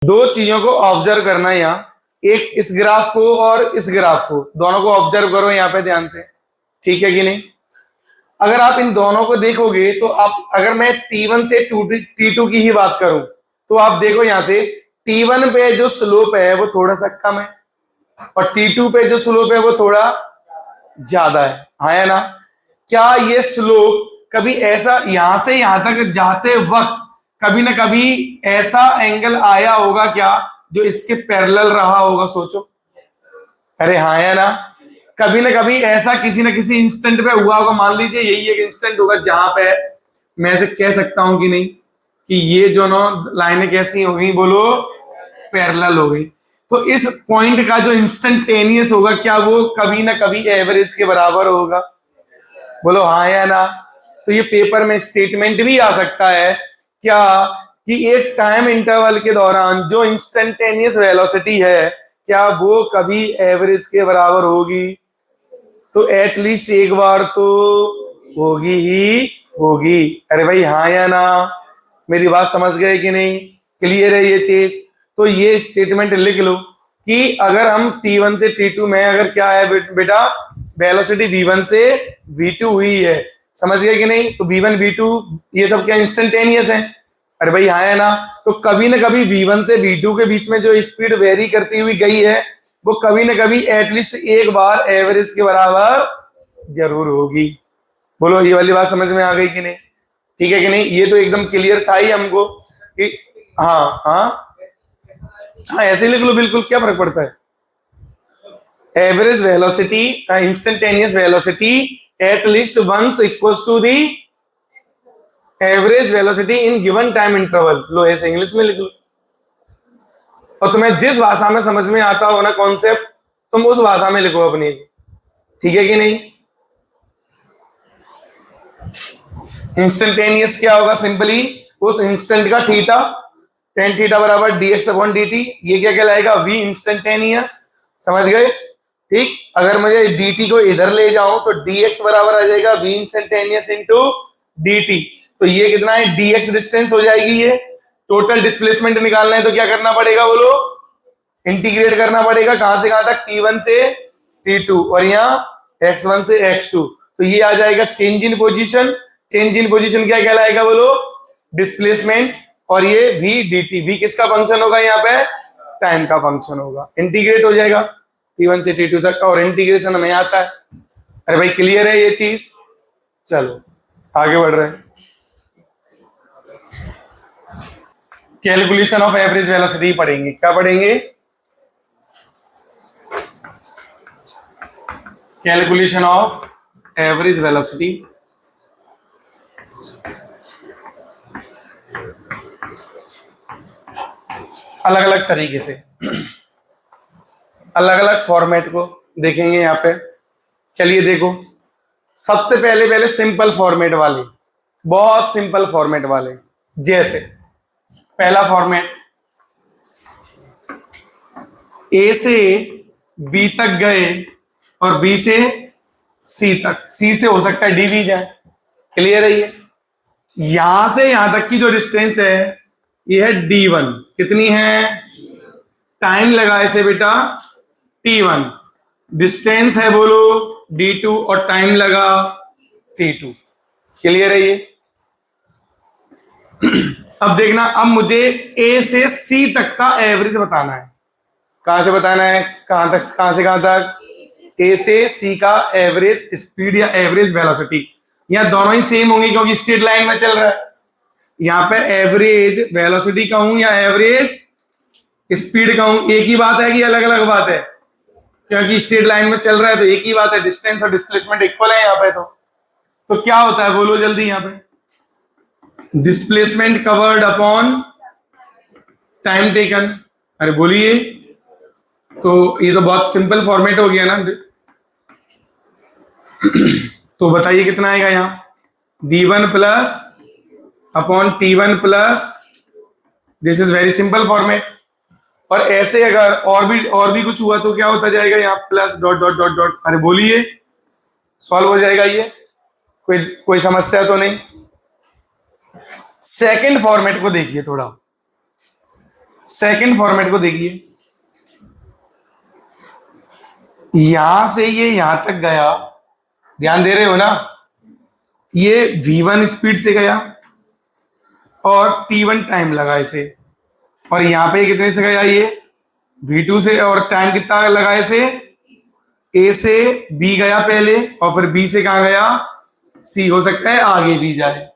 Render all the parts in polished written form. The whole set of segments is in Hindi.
दो चीजों को ऑब्जर्व करना है यहाँ, एक इस ग्राफ को और इस ग्राफ को, दोनों को ऑब्जर्व करो यहाँ पे ध्यान से, ठीक है कि नहीं। अगर आप इन दोनों को देखोगे तो आप, अगर मैं T1 से T2 की ही बात करूं तो आप देखो यहां से T1 पे जो स्लोप है वो थोड़ा सा कम है और T2 पे जो स्लोप है वो थोड़ा ज्यादा है, हाँ या ना। क्या ये स्लोप कभी ऐसा यहां से यहां तक जाते वक्त कभी ना कभी ऐसा एंगल आया होगा क्या जो इसके पैरेलल रहा होगा, सोचो। अरे हाँ या ना, कभी ना कभी ऐसा किसी ना किसी इंस्टेंट पे हुआ होगा। मान लीजिए यही एक इंस्टेंट होगा जहां पे मैं ऐसे कह सकता हूं कि नहीं कि ये जो लाइनें कैसी हो गई, बोलो पैरेलल हो गई। तो इस पॉइंट का जो इंस्टेंटेनियस होगा क्या वो कभी ना कभी एवरेज के बराबर होगा, बोलो हाँ या ना। तो ये पेपर में स्टेटमेंट भी आ सकता है क्या कि एक टाइम इंटरवल के दौरान जो इंस्टेंटेनियस वेलोसिटी है क्या वो कभी एवरेज के बराबर होगी। तो एटलीस्ट एक बार तो होगी ही होगी। अरे भाई हाँ या ना, मेरी बात समझ गए कि नहीं, क्लियर है ये चीज। तो ये स्टेटमेंट लिख लो कि अगर हम T1 से T2 में अगर क्या है बेटा, वेलोसिटी V1 से V2 हुई है, समझ गए कि नहीं। तो V1 V2 ये सब क्या इंस्टेंटेनियस है। अरे भाई हाँ है ना, तो कभी ना कभी V1 से V2 के बीच में जो स्पीड वेरी करती हुई गई है वो कभी ना कभी एटलीस्ट एक बार एवरेज के बराबर जरूर होगी। बोलो ये वाली बात समझ में आ गई कि नहीं, ठीक है कि नहीं। ये तो एकदम क्लियर था ही हमको कि हाँ हाँ हाँ ऐसे लिख लो, बिल्कुल क्या फर्क पड़ता है। Average velocity instantaneous velocity at least once equals to the average velocity in given time interval. लो ऐसे इंग्लिश में लिख लो, और तुम्हें जिस भाषा में समझ में आता हो ना कॉन्सेप्ट तुम उस भाषा में लिखो अपनी, ठीक है कि नहीं। इंस्टेंटेनियस क्या होगा, सिंपली उस इंस्टेंट का थीटा, tan थीटा बराबर dx अपॉन dt, ये क्या कहलाएगा, v इंस्टेंटेनियस, समझ गए। ठीक, अगर मुझे dt को इधर ले जाऊं तो dx बराबर आ जाएगा v इंस्टेंटेनियस इंटू dt। तो ये कितना है, dx डिस्टेंस हो जाएगी। ये टोटल डिस्प्लेसमेंट निकालना है तो क्या करना पड़ेगा, बोलो इंटीग्रेट करना पड़ेगा। कहां से कहां तक, T1 से T2 और यहाँ x1 से x2। तो ये आ जाएगा change in position. Change in position क्या कहलाएगा, बोलो डिस्प्लेसमेंट। और ये v dt, v किसका फंक्शन होगा, यहाँ पे टाइम का फंक्शन होगा। इंटीग्रेट हो जाएगा T1 से T2 तक, और इंटीग्रेशन हमें आता है। अरे भाई क्लियर है ये चीज, चलो आगे बढ़ रहे हैं। कैलकुलेशन ऑफ एवरेज वेलोसिटी पढ़ेंगे, क्या पढ़ेंगे, कैलकुलेशन ऑफ एवरेज वेलोसिटी। अलग अलग तरीके से, अलग अलग फॉर्मेट को देखेंगे यहाँ पे। चलिए देखो, सबसे पहले सिंपल फॉर्मेट वाले, बहुत सिंपल फॉर्मेट वाले। जैसे पहला फॉर्मेट, ए से बी तक गए और बी से सी तक, सी से हो सकता है डी भी जाए, क्लियर है ये। यहां से यहां तक की जो डिस्टेंस है ये है D1, कितनी है, टाइम लगा इसे बेटा T1, डिस्टेंस है बोलो D2 और टाइम लगा T2, क्लियर है ये। अब देखना, अब मुझे A से C तक का एवरेज बताना है। कहां से बताना है, कहां तक, कहां से कहां तक, A से C का एवरेज स्पीड या एवरेज वेलोसिटी। यहाँ दोनों ही सेम होंगे क्योंकि स्ट्रेट लाइन में चल रहा है। यहाँ पे एवरेज वेलोसिटी कहूं या एवरेज स्पीड कहूं, एक ही बात है कि अलग अलग बात है, क्योंकि स्ट्रेट लाइन में चल रहा है तो एक ही बात है, डिस्टेंस और डिस्प्लेसमेंट इक्वल है यहाँ पे। तो क्या होता है बोलो जल्दी, यहाँ पे displacement covered upon time taken. अरे बोलिए, तो ये तो बहुत सिंपल फॉर्मेट हो गया ना। तो बताइए कितना आएगा यहाँ, D1 plus upon T1 plus, this is very simple format. और ऐसे अगर और भी कुछ हुआ तो क्या होता जाएगा, यहाँ plus dot dot dot dot. अरे बोलिए, सॉल्व हो जाएगा ये, कोई समस्या तो नहीं। सेकंड फॉर्मेट को देखिए थोड़ा, सेकंड फॉर्मेट को देखिए, यहां से ये यहां तक गया, ध्यान दे रहे हो ना, ये v1 स्पीड से गया और t1 टाइम लगा इसे, और यहां पे कितने से गया, ये v2 से, और टाइम कितना लगा इसे, a से b गया पहले और फिर b से कहां गया, c, हो सकता है आगे भी जाए।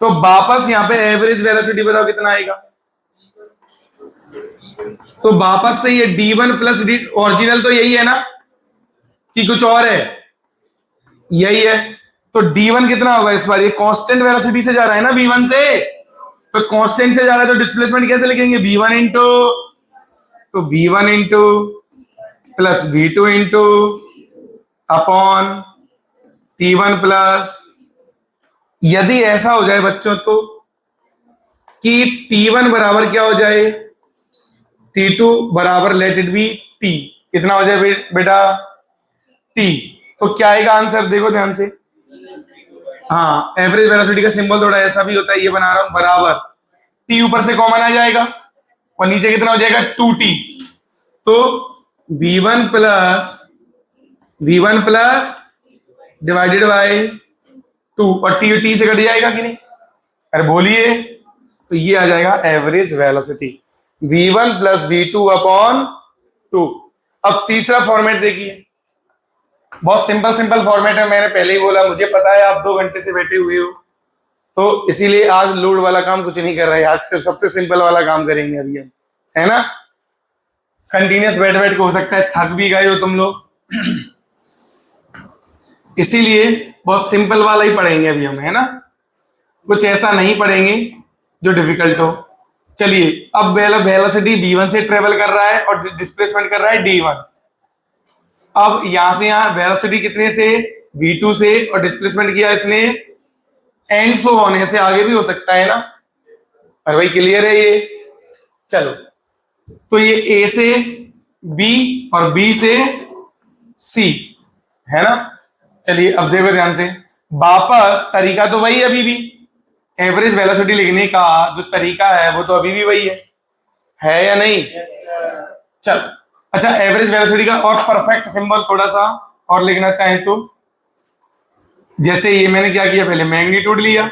तो वापस यहां पे एवरेज वेलोसिटी बताओ कितना आएगा, तो वापस से ये d1 प्लस डी, ओरिजिनल तो यही है ना कि कुछ और है, यही है, तो d1 कितना होगा इस बार, ये कांस्टेंट वेलोसिटी से जा रहा है ना v1 से, तो कांस्टेंट से जा रहा है तो डिस्प्लेसमेंट कैसे लिखेंगे, v1 इंटू, तो v1 into plus v2 into upon t1 plus, यदि ऐसा हो जाए बच्चों तो कि t1 बराबर क्या हो जाए, t2 बराबर लेट इट बी t, कितना हो जाए बेटा t, तो क्या आएगा आंसर, देखो ध्यान से, हाँ एवरेज वेलोसिटी का सिंबल थोड़ा ऐसा भी होता है, ये बना रहा हूं, बराबर t ऊपर से कॉमन आ जाएगा और नीचे कितना हो जाएगा 2t, तो v1 प्लस डिवाइडेड बाय 2, और t से कट जाएगा कि नहीं, अरे बोलिए, तो ये आ जाएगा average velocity v1 plus v2 upon 2। अब तीसरा फॉर्मेट देखिए, बहुत सिंपल फॉर्मेट है, मैंने पहले ही बोला, मुझे पता है आप 2 घंटे से बैठे हुए हो, तो इसीलिए आज लोड वाला काम कुछ नहीं कर रहे, आज सिर्फ सबसे सिंपल वाला काम करेंगे अभी हम, है ना, कंटिन्यूस बैठ बैठ के हो सकता है थक भी गए हो तुम लोग, इसीलिए बहुत सिंपल वाला ही पढ़ेंगे अभी हम, है ना, कुछ ऐसा नहीं पढ़ेंगे जो डिफिकल्ट हो। चलिए, अब वेलोसिटी v1 से ट्रेवल कर रहा है और डिस्प्लेसमेंट कर रहा है d1, अब यहां से यहां वेलोसिटी कितने से, v2 से, और डिस्प्लेसमेंट किया इसने एंड सो होने से, आगे भी हो सकता है ना, और भाई क्लियर है ये, चलो, तो ये a से b और b से c, है ना। चलिए अब देखो ध्यान से, वापस तरीका तो वही है, अभी भी एवरेज वेलोसिटी लिखने का जो तरीका है वो तो अभी भी वही है या नहीं, चल अच्छा, एवरेज वेलोसिटी का और परफेक्ट सिंबल थोड़ा सा और लिखना चाहें तो, जैसे ये मैंने क्या किया, पहले मैग्नीट्यूड लिया,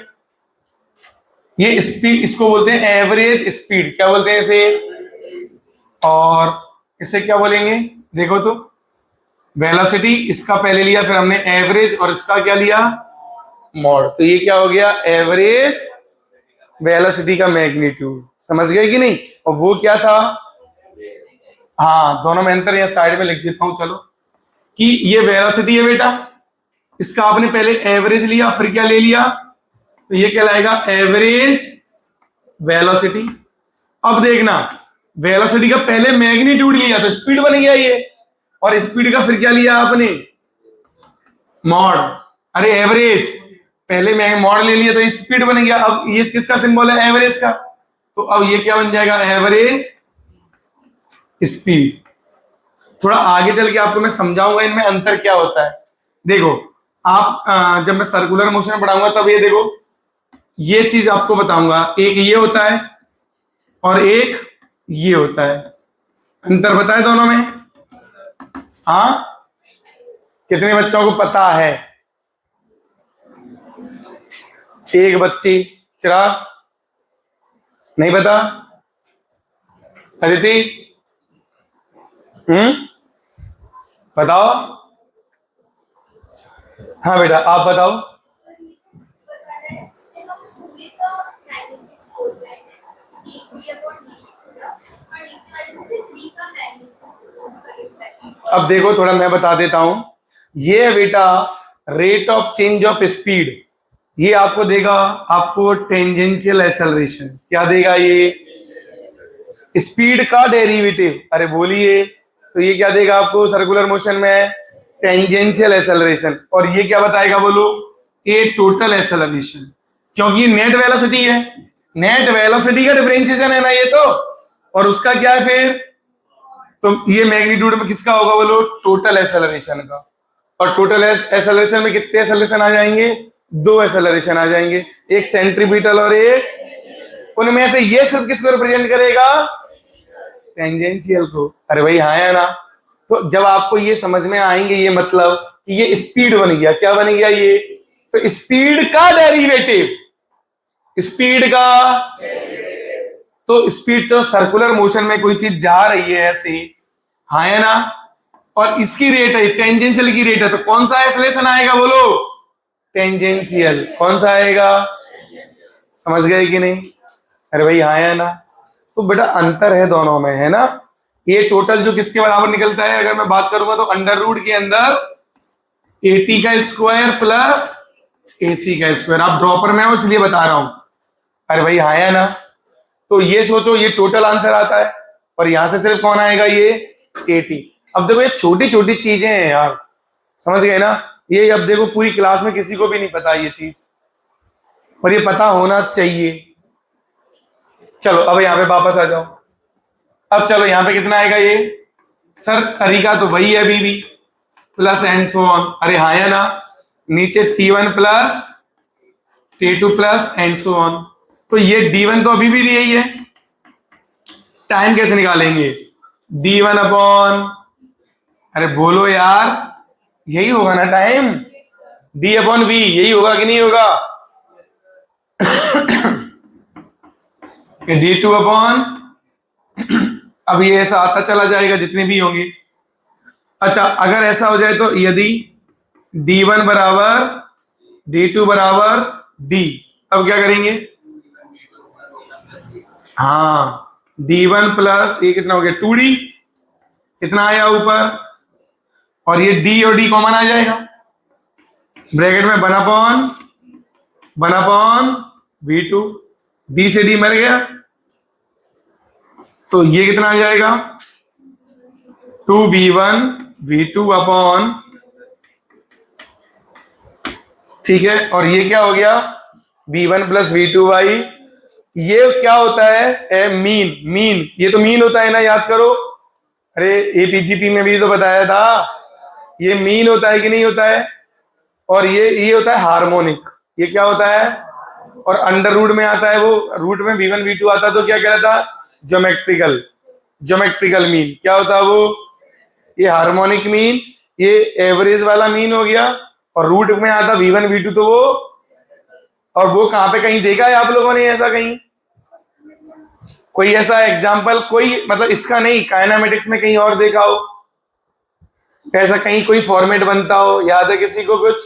ये स्पीड, इसको बोलते हैं एवरेज स्पीड, क्या बोलते हैं इसे, और इसे क्या बोलेंगे, देखो तो वेलोसिटी, इसका पहले लिया, फिर हमने एवरेज, और इसका क्या लिया, मॉड, तो ये क्या हो गया, एवरेज वेलोसिटी का मैग्नीट्यूड, समझ गए कि नहीं, और वो क्या था, हाँ दोनों में अंतर, यहाँ साइड में लिख देता हूं, चलो, कि ये वेलोसिटी है बेटा, इसका आपने पहले एवरेज लिया, फिर क्या ले लिया, तो ये कहलाएगा एवरेज वेलोसिटी। अब देखना, वेलोसिटी का पहले मैग्नीट्यूड लिया तो स्पीड बन गया ये, और स्पीड का फिर क्या लिया आपने, मॉड, अरे एवरेज, पहले मैं मॉड ले लिया तो स्पीड बन गया, अब ये किसका सिंबल है, एवरेज का, तो अब ये क्या बन जाएगा, एवरेज स्पीड। थोड़ा आगे चल के आपको मैं समझाऊंगा इनमें अंतर क्या होता है। देखो आप जब मैं सर्कुलर मोशन पढ़ाऊंगा तब ये देखो, ये चीज आपको बताऊंगा, एक ये होता है और एक ये होता है, अंतर बताए दोनों में, हाँ कितने बच्चों को पता है, एक बच्ची, चिराग नहीं पता, अदिति बताओ, हाँ बेटा आप बताओ, अब देखो थोड़ा मैं बता देता हूं, ये बेटा rate of change of speed, ये आपको देगा, आपको टेंजेंशियल एक्सेलरेशन, क्या देगा ये, स्पीड का डेरिवेटिव, अरे बोलिए, तो ये क्या देगा आपको सर्कुलर मोशन में, टेंजेंशियल एक्सेलरेशन, और ये क्या बताएगा बोलो, ये टोटल एक्सेलरेशन, क्योंकि ये नेट वेलोसिटी है, नेट वेलोसिटी का डिफरेंशिएशन है ना ये तो, और उसका क्या है फिर, तो ये मैग्नीट्यूड में किसका होगा बोलो, टोटल एक्सेलरेशन का, और टोटल एक्सेलरेशन में कितने एक्सेलरेशन आ जाएंगे, 2 एक्सेलरेशन आ जाएंगे, एक सेंट्रीपिटल और एक, उनमें से ये सिर्फ किसको रिप्रेजेंट करेगा, टेंजेंशियल को। अरे भाई हाँ या ना। तो जब आपको ये समझ में आएंगे ये मतलब कि ये स्पीड बन गया, क्या बन गया ये, तो स्पीड का डेरिवेटिव, स्पीड का, तो स्पीड तो सर्कुलर मोशन में कोई चीज जा रही है ऐसे, हाँ है ना, और इसकी रेट है टेंजेंशियल की रेट है, तो कौन सा एक्सेलरेशन आएगा बोलो, टेंजेंशियल। कौन सा आएगा, समझ गए कि नहीं। अरे भाई हाँ है ना। तो बेटा अंतर है दोनों में, है ना। ये टोटल जो किसके बराबर निकलता है, अगर मैं बात करूंगा तो अंडर रूट के अंदर एटी का स्क्वायर प्लस एसी का स्क्वायर। आप ड्रॉपर में हो इसलिए बता रहा हूं। अरे भाई हाँ या ना। तो ये सोचो ये टोटल आंसर आता है, और यहां से सिर्फ कौन आएगा, ये 80। अब देखो ये छोटी छोटी चीजें हैं यार, समझ गए ना। ये अब देखो पूरी क्लास में किसी को भी नहीं पता ये चीज, और ये पता होना चाहिए। चलो अब यहाँ पे वापस आ जाओ। अब चलो यहाँ पे कितना आएगा ये, सर तरीका तो वही है अभी भी, प्लस एंड सो ऑन। अरे हाँ या ना। नीचे T1 plus T2 plus and so on. तो ये D1 तो अभी भी यही है। टाइम कैसे निकालेंगे, D1 अपॉन, अरे बोलो यार, यही होगा ना टाइम, D अपॉन V, यही होगा कि नहीं होगा। D2 अपॉन, अब ये ऐसा आता चला जाएगा जितने भी होंगे। अच्छा अगर ऐसा हो जाए तो यदि D1 बराबर D2 बराबर D, अब क्या करेंगे, हाँ D1 प्लस ये कितना हो गया 2D, कितना आया ऊपर, और ये D और D कॉमन आ जाएगा, ब्रैकेट में 1 अपॉन V2, D से D मर गया, तो ये कितना आ जाएगा 2V1 V2 अपॉन, ठीक है, और ये क्या हो गया V1 प्लस V2Y। ये क्या होता है, मीन, मीन, ये तो मीन होता है ना, याद करो। अरे एपीजीपी में भी तो बताया था, ये मीन होता है कि नहीं होता है, और ये होता है हार्मोनिक। ये क्या होता है, और अंडर रूट में आता है, वो रूट में V1 V2 आता तो क्या कहता था, ज्योमेट्रिकल, ज्योमेट्रिकल मीन। क्या होता है वो, ये हार्मोनिक मीन, ये एवरेज वाला मीन हो गया, और रूट में आता V1 V2 तो वो, और वो कहां पे कहीं देखा है आप लोगों ने ऐसा, कहीं कोई ऐसा एग्जांपल, कोई मतलब इसका नहीं, काइनेमेटिक्स में कहीं और देखा हो ऐसा, कहीं कोई फॉर्मेट बनता हो, याद है किसी को कुछ,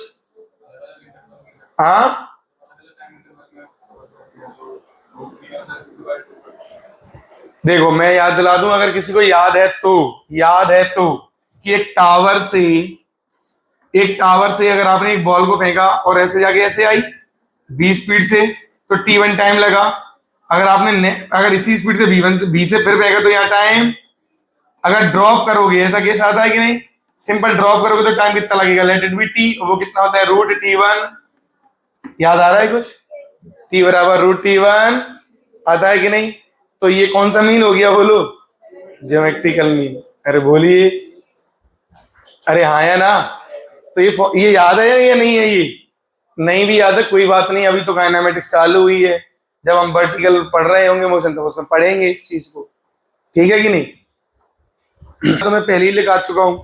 हाँ देखो मैं याद दिला दूं, अगर किसी को याद है तो, याद है तो, कि एक टावर से अगर आपने एक बॉल को फेंका और ऐसे जाके ऐसे आई 20 स्पीड से, तो T1 टाइम लगा। अगर आपने अगर इसी स्पीड से B से फिर फेंका तो यहाँ टाइम, अगर ड्रॉप करोगे, ऐसा केस आता है कि नहीं, सिंपल ड्रॉप करोगे तो टाइम कितना लगेगा, लेट इट बी T, वो कितना होता है रूट T1। याद आ रहा है कुछ, T बराबर रूट T1 आता है कि नहीं। तो ये कौन सा मीन हो गया बोलो, ज्योमेट्रिकल मीन। अरे बोलिए, अरे हाँ या ना। तो ये याद है या नहीं है, ये नहीं भी याद है कोई बात नहीं, अभी तो काइनेमेटिक्स चालू हुई है, जब हम वर्टिकल पढ़ रहे होंगे मोशन तो उसमें पढ़ेंगे इस चीज को, ठीक है कि नहीं। तो मैं पहले ही लिखा चुका हूं,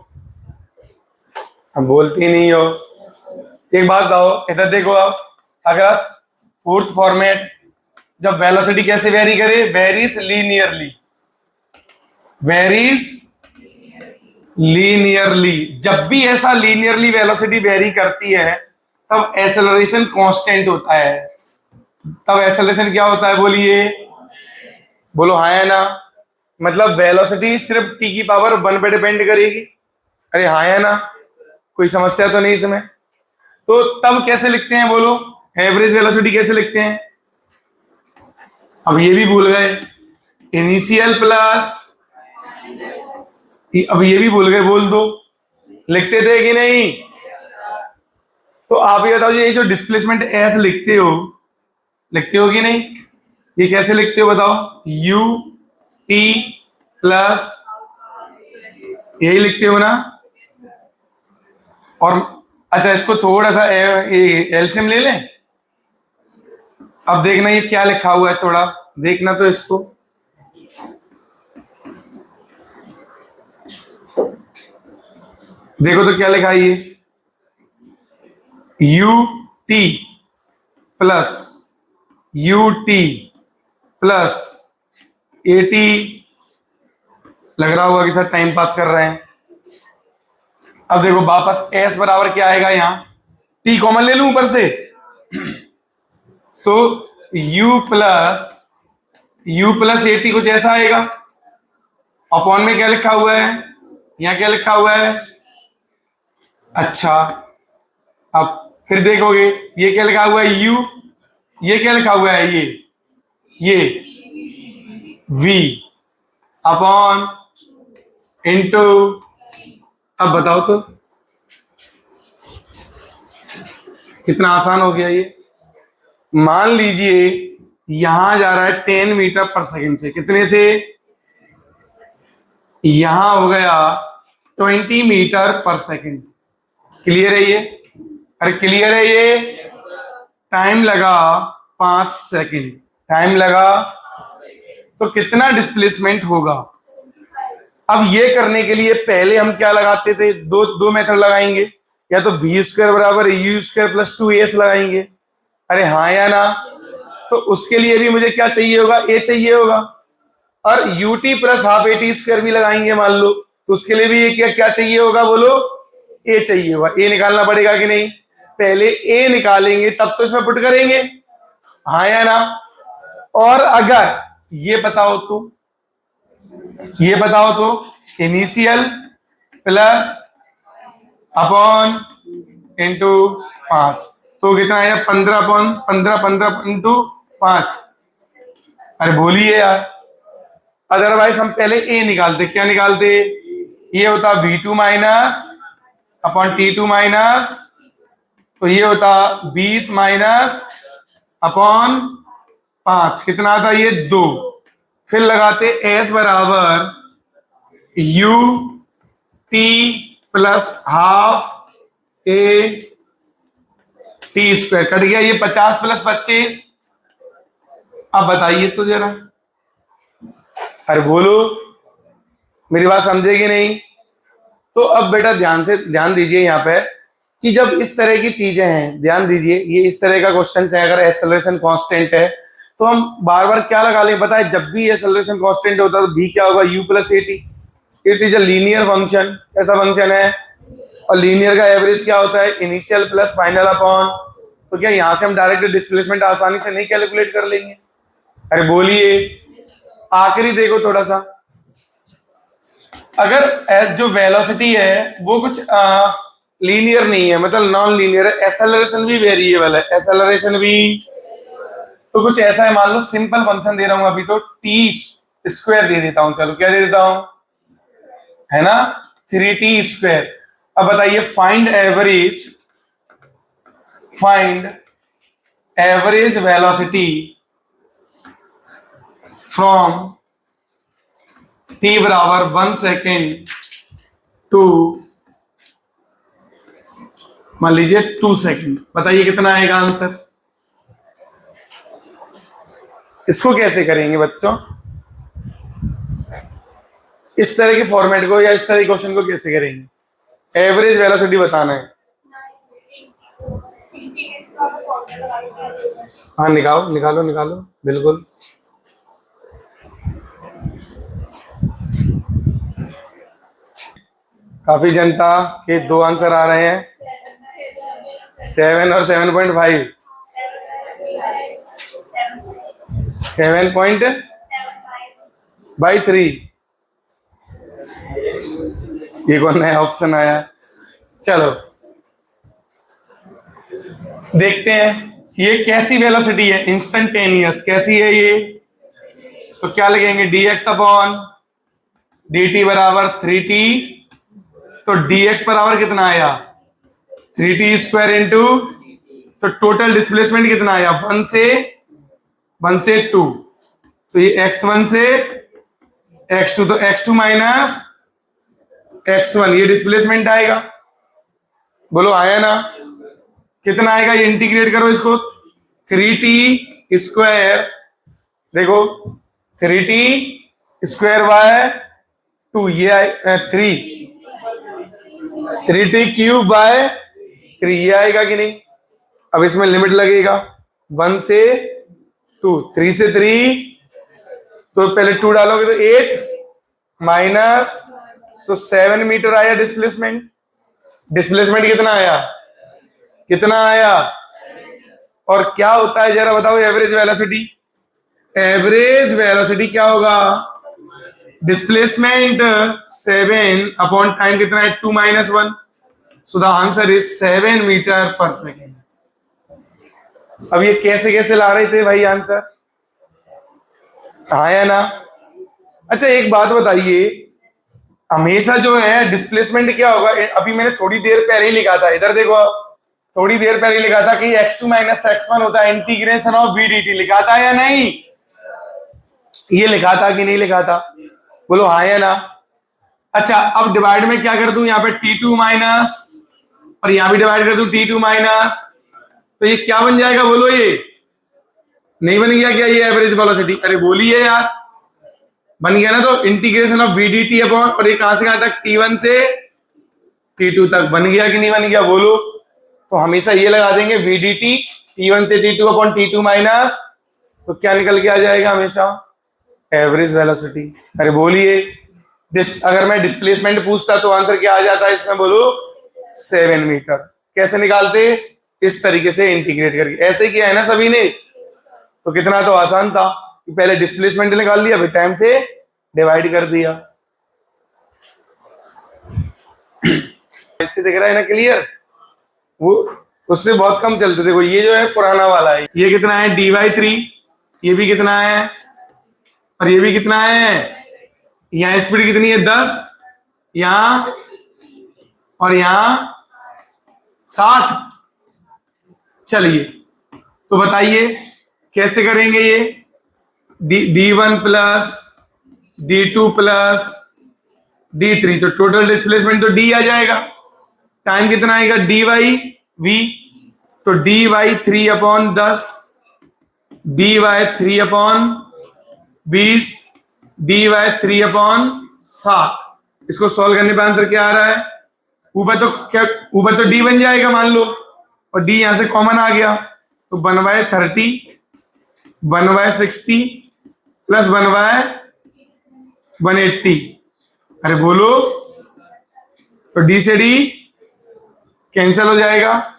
हम बोलती नहीं हो। एक बात बताओ, इधर देखो आप, अगर फोर्थ फॉर्मेट, जब वेलोसिटी कैसे वेरी करे, वेरीज लीनियरली, वेरीज लीनियरली। जब भी ऐसा लीनियरली वेलोसिटी वेरी करती है तब एक्सेलरेशन कांस्टेंट होता है। तब एक्सेलरेशन क्या होता है बोलिए, बोलो हाँ है ना। मतलब वेलोसिटी सिर्फ t की पावर 1 पे डिपेंड करेगी। अरे हाँ है ना, कोई समस्या तो नहीं इसमें। तो तब कैसे लिखते हैं बोलो, एवरेज वेलोसिटी कैसे लिखते हैं, अब ये भी भूल गए, इनिशियल प्लस, अब ये भी भूल गए, बोल दो, लिखते थे कि नहीं। तो आप ये बताओ, ये जो डिस्प्लेसमेंट एस लिखते हो कि नहीं, ये कैसे लिखते हो बताओ, u t प्लस, यही लिखते हो ना। और अच्छा इसको थोड़ा सा एलसीएम ले लें। अब देखना ये क्या लिखा हुआ है, थोड़ा देखना तो इसको, देखो तो क्या लिखा है ये, U T plus U T plus A T. लग रहा होगा कि सर टाइम पास कर रहे हैं। अब देखो वापस एस बराबर क्या आएगा, यहां टी कॉमन ले लूं ऊपर से, तो u प्लस ए टी कुछ ऐसा आएगा। अपॉन में क्या लिखा हुआ है, यहां क्या लिखा हुआ है। अच्छा, अब फिर देखोगे ये क्या लिखा हुआ है u, ये क्या लिखा हुआ है, ये v अपॉन इंटू। अब बताओ तो कितना आसान हो गया ये। मान लीजिए यहां जा रहा है 10 मीटर पर सेकंड से, कितने से, यहां हो गया 20 मीटर पर सेकंड। क्लियर है ये, अरे क्लियर है ये। टाइम लगा 5 सेकंड, टाइम लगा, तो कितना डिस्प्लेसमेंट होगा। अब ये करने के लिए पहले हम क्या लगाते थे, दो मेथड लगाएंगे, या तो वी स्क्वायर बराबर यू स्क्वायर प्लस 2as लगाएंगे। अरे हाँ या ना, तो उसके लिए भी मुझे क्या चाहिए होगा, ए चाहिए होगा। और U T plus half A T square भी लगाएंगे मान लो, तो उसके लिए भी ये क्या चाहिए होगा, बोलो, ए चाहिए होगा। ए निकालना पड़ेगा कि नहीं, पहले ए निकालेंगे तब तो इसमें पुट करेंगे, हाँ या ना। और अगर ये बताओ तो इनिशियल प्लस अपॉन इंटू 5, तो कितना आया, 15 अपॉन 15 इंटू 5। अरे बोलिए यार, अदरवाइज हम पहले ए निकालते, क्या निकालते, ये होता v2 minus upon t2 minus, तो ये होता 20 माइनस अपॉन 5, कितना आता ये 2। फिर लगाते s बराबर u t plus half A T square, cut गया ये 50 प्लस 25। अब बताइए तो जरा, अरे बोलो, मेरी बात समझेगी नहीं। तो अब बेटा ध्यान दीजिए यहाँ पे कि जब इस तरह की चीजें हैं, ध्यान दीजिए, ये इस तरह का क्वेश्चन है, अगर एक्सेलरेशन कांस्टेंट है तो हम बार बार क्या लगा लें, पता है, जब भी एक्सेलरेशन कांस्टेंट होता है तो भी क्या होगा, u plus A T. It is a linear function, ऐसा फंक्शन है, और लीनियर का एवरेज क्या होता है, इनिशियल प्लस फाइनल अपॉन। तो क्या यहां से हम डायरेक्ट डिस्प्लेसमेंट आसानी से नहीं कैलकुलेट कर लेंगे। अरे बोलिए, आखिरी देखो थोड़ा सा, अगर जो वेलोसिटी है वो कुछ लीनियर नहीं है, मतलब नॉन लीनियर है, एक्सेलरेशन भी वेरिएबल है, एक्सेलरेशन भी, तो कुछ ऐसा है, मान लो सिंपल फंक्शन दे रहा हूं अभी, तो टी स्क्वायर दे देता हूं, चलो क्या दे देता हूं, है ना, 3t स्क्वायर। अब बताइए find average velocity from t बराबर 1 सेकेंड टू मान लीजिए 2 सेकेंड। बताइए कितना आएगा आंसर। इसको कैसे करेंगे बच्चों, इस तरह के फॉर्मेट को या इस तरह के क्वेश्चन को कैसे करेंगे, एवरेज वेलोसिटी बताना है। हाँ निकालो बिल्कुल। काफी जनता के 2 आंसर आ रहे हैं, 7 और 7.5, 7.3। ये कौन नया ऑप्शन आया, चलो देखते हैं ये कैसी वेलोसिटी है, इंस्टेंटेनियस कैसी है ये। तो क्या लिखेंगे, dx अपॉन dt बराबर 3t, तो dx बराबर कितना आया, 3t स्क्वायर इंटू, तो टोटल डिस्प्लेसमेंट कितना आया, 1 से 2, तो ये x1 से x2, तो x2 माइनस x1, ये डिस्प्लेसमेंट आएगा, बोलो आया ना, कितना आएगा, ये इंटीग्रेट करो इसको, 3t स्क्वायर, देखो 3t स्क्वायर बाय 2, ये 3 3t³/3 ये आएगा कि नहीं। अब इसमें लिमिट लगेगा 1 से 2, 3 से 3, तो पहले 2 डालोगे तो 8 माइनस, तो 7 मीटर आया डिस्प्लेसमेंट। डिस्प्लेसमेंट कितना आया, कितना आया। और क्या होता है जरा बताओ एवरेज वेलोसिटी। एवरेज वेलोसिटी क्या होगा, डिस्प्लेसमेंट 7 अपॉन टाइम कितना है 2 - 1, so the answer is 7 meter per second. अब ये कैसे कैसे ला रहे थे भाई आंसर, हाँ या ना। अच्छा एक बात बताइए, हमेशा जो है डिस्प्लेसमेंट क्या होगा, अभी मैंने थोड़ी देर पहले ही लिखा था, इधर देखो थोड़ी देर पहले लिखा था कि x2 - x1 होता है इंटीग्रेशन ऑफ v dt, लिखा था या नहीं, ये लिखा था कि नहीं लिखा था, बोलो हाँ या ना। अच्छा अब डिवाइड में क्या कर दूं, यहाँ पे t2 माइनस और यहां भी डिवाइड कर दूं t2 माइनस, तो ये क्या बन जाएगा बोलो, ये नहीं बन गया क्या ये एवरेज वेलोसिटी, अरे बोलिए यार, बन गया ना। तो integration of v dt upon, और ये कहां से कहां तक, t1 से t2 तक, बन गया कि नहीं बन गया बोलो। तो हमेशा ये लगा देंगे v dt t1 से t2 अपॉन t2 माइनस, तो क्या निकल के आ जाएगा हमेशा, एवरेज वेलोसिटी। अरे बोलिए, अगर मैं डिस्प्लेसमेंट पूछता तो आंसर क्या आ जाता है इसमें बोलो, 7 मीटर। कैसे निकालते, इस तरीके से इंटीग्रेट करके, ऐसे किया है ना सभी ने, तो कितना तो आसान था, पहले डिस्प्लेसमेंट निकाल लिया फिर टाइम से डिवाइड कर दिया। ऐसे दिख रहा है ना क्लियर, वो उससे बहुत कम चलते थे। ये जो है पुराना वाला है, ये कितना है dy3, ये भी कितना है और ये भी कितना है, यहाँ स्पीड कितनी है 10, यहाँ और यहाँ 60। चलिए तो बताइए कैसे करेंगे ये, d1 plus d2 plus d3, तो टोटल डिस्प्लेसमेंट तो d आ जाएगा, टाइम कितना आएगा dy(v), तो dy3 upon 10, dy3 upon 20, dy3 upon 60। इसको सॉल्व करने पर आंसर क्या आ रहा है, ऊपर तो क्या, ऊपर तो d बन जाएगा मान लो, और d यहां से कॉमन आ गया, तो 1/30 1/60 प्लस 1/180। अरे बोलो, तो d से d कैंसिल हो जाएगा,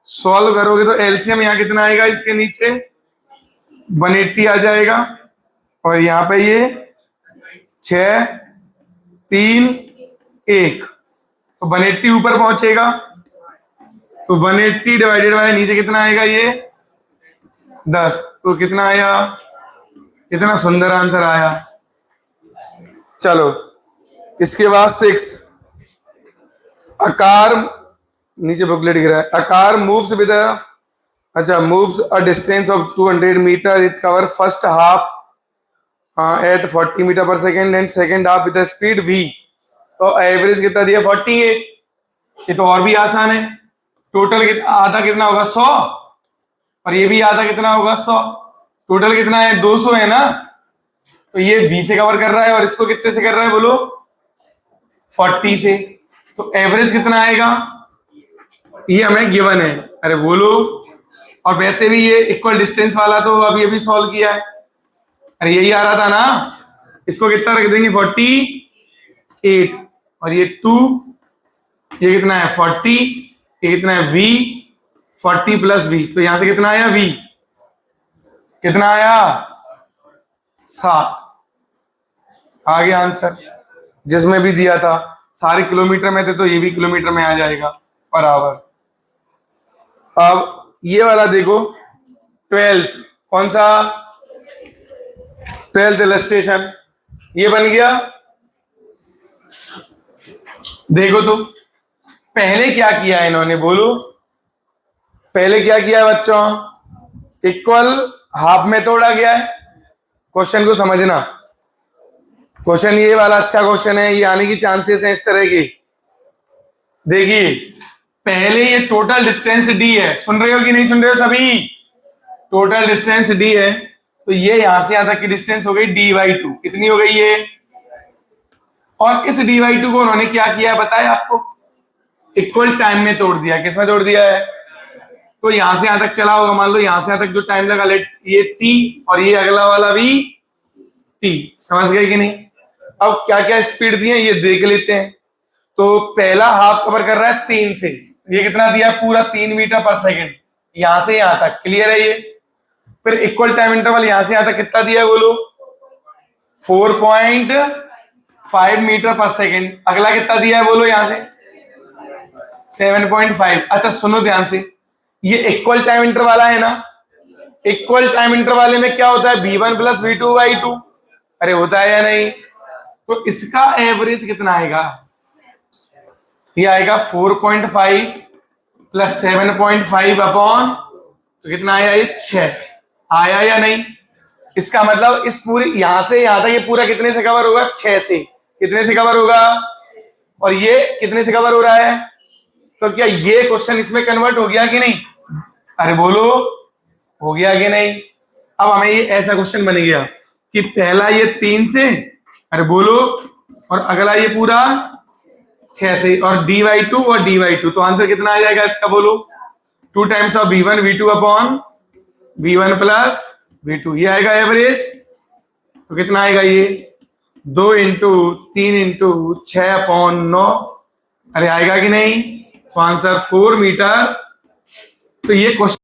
सॉल्व करोगे तो एलसीएम यहाँ कितना आएगा, इसके नीचे 180 आ जाएगा, और यहाँ पे ये 6 3 1, तो 180 ऊपर पहुंचेगा, तो 180 डिवाइडेड बाय नीचे कितना आएगा ये 10, तो कितना आया, कितना सुंदर आंसर आया। चलो इसके बाद 6, आकार नीचे बुकलेट गिरा है, आकार मूव्स विद अच्छा moves a distance of 200 metre, it cover first half at 40 metre per second and second half with speed v, तो एवरेज कितना दिया 48। ये तो और भी आसान है, टोटल आधा कितना होगा 100, और ये भी आधा कितना होगा 100, टोटल कितना है 200 है ना, तो ये v से कवर कर रहा है और इसको कितने से कर रहा है बोलो 40 से, तो एवरेज कितना आएगा, ये हमें गिवन है। अरे बोलो, और वैसे भी ये इक्वल डिस्टेंस वाला तो अभी अभी सॉल्व किया है, अरे यही आ रहा था ना, इसको कितना रख देंगे 48, और ये 2, ये कितना है 40, ये कितना है v, 40 प्लस v, तो यहां से कितना आया v, कितना आया 7, आ गया आंसर, जिसमें भी दिया था सारे किलोमीटर में थे, तो ये भी किलोमीटर में आ जाएगा पर आवर। अब ये वाला देखो 12th, कौन सा 12th इलस्ट्रेशन, ये बन गया। देखो तो पहले क्या किया है इन्होंने बोलो, पहले क्या किया है बच्चों, इक्वल हाफ में तोड़ा गया है। क्वेश्चन को समझना, क्वेश्चन ये वाला अच्छा क्वेश्चन है, ये आने की चांसेस हैं इस तरह की। देखिए पहले ये टोटल डिस्टेंस d है, सुन रहे हो कि नहीं सुन रहे हो सभी, टोटल डिस्टेंस d है, तो ये यहां से यहां तक की डिस्टेंस हो गई dy2, कितनी हो गई ये, और इस dy2 को उन्होंने क्या किया है बताया आपको, इक्वल टाइम में तोड़ दिया। किस में तोड़ दिया है? तो यहां से यहां तक चला होगा, मान लो यहां से यहां तक जो टाइम लगा, लेट ये टी और ये अगला वाला भी टी। समझ गए कि नहीं? अब क्या क्या स्पीड दी है ये देख लेते हैं। तो पहला हाफ कवर कर रहा है 3 से, ये कितना दिया? पूरा 3 मीटर पर सेकेंड, यहां से यहां तक। क्लियर है ये? फिर इक्वल टाइम इंटरवल यहां से यहां तक कितना दिया है बोलो? 4.5 मीटर पर सेकेंड। अगला कितना दिया है बोलो? यहां से 7.5। अच्छा सुनो ध्यान से, ये इक्वल टाइम इंटरवल वाला है ना? इक्वल टाइम इंटरवल वाले में क्या होता है? V1 plus V2/2। अरे होता है या नहीं? तो इसका एवरेज कितना आएगा? ये आएगा 4.5 प्लस 7.5 अपॉन, तो कितना आया? ये 6 आया या नहीं? इसका मतलब इस पूरी यहां से यहां तक ये पूरा कितने से कवर होगा? 6 से। कितने से कवर होगा? और ये कितने से कवर हो रहा है? तो क्या ये क्वेश्चन इसमें कन्वर्ट हो गया कि नहीं? अरे बोलो, हो गया कि नहीं? अब हमें ये ऐसा क्वेश्चन बन गया कि पहला ये 3 से, अरे बोलो, और अगला ये पूरा 6 से, और dy2 और dy2। तो आंसर कितना आ जाएगा इसका बोलो? 2 times of v1 v2 upon v1 plus v2, ये आएगा एवरेज। तो कितना आएगा ये? 2 इंटू 3 इंटू 6 अपॉन 9। अरे आएगा कि नहीं? तो आंसर 4 मीटर। तो ये क्वेश्चन